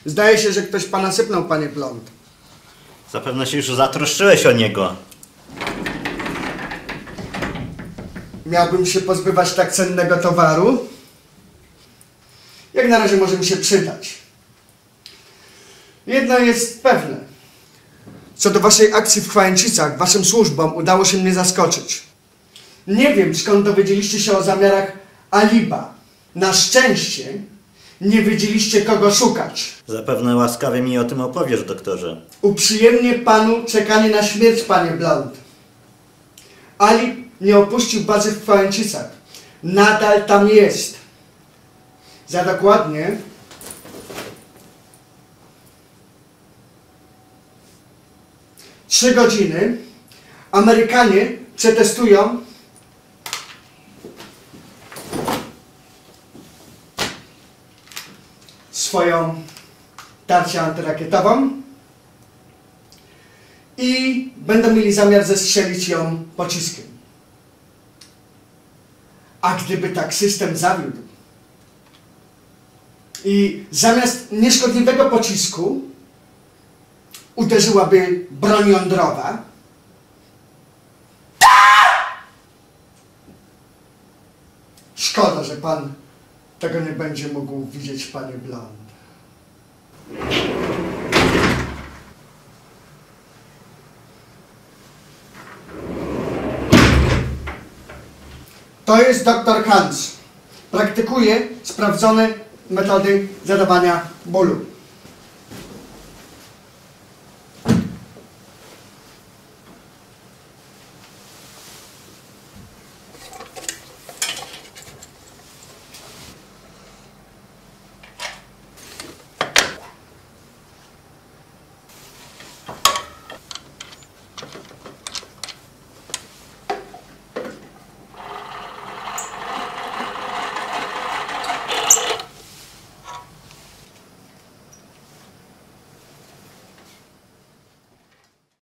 Zdaje się, że ktoś pana sypnął, panie Blond. Zapewne się już zatroszczyłeś o niego. Miałbym się pozbywać tak cennego towaru? Jak na razie może mi się przydać. Jedno jest pewne. Co do waszej akcji w Chwałęcicach, waszym służbom udało się mnie zaskoczyć. Nie wiem, skąd dowiedzieliście się o zamiarach Aliba. Na szczęście nie wiedzieliście, kogo szukać. Zapewne łaskawie mi o tym opowiesz, doktorze. Uprzyjemnię panu czekanie na śmierć, panie Blond. Alib nie opuścił bazy w Chwałęcicach. Nadal tam jest. Za dokładnie 3 godziny Amerykanie przetestują swoją tarczę antyrakietową i będą mieli zamiar zestrzelić ją pociskiem. A gdyby tak system zawiódł i zamiast nieszkodliwego pocisku uderzyłaby broń jądrowa, szkoda, że pan tego nie będzie mógł widzieć, panie Blond. To jest dr Hans. Praktykuje sprawdzone metody zadawania bólu.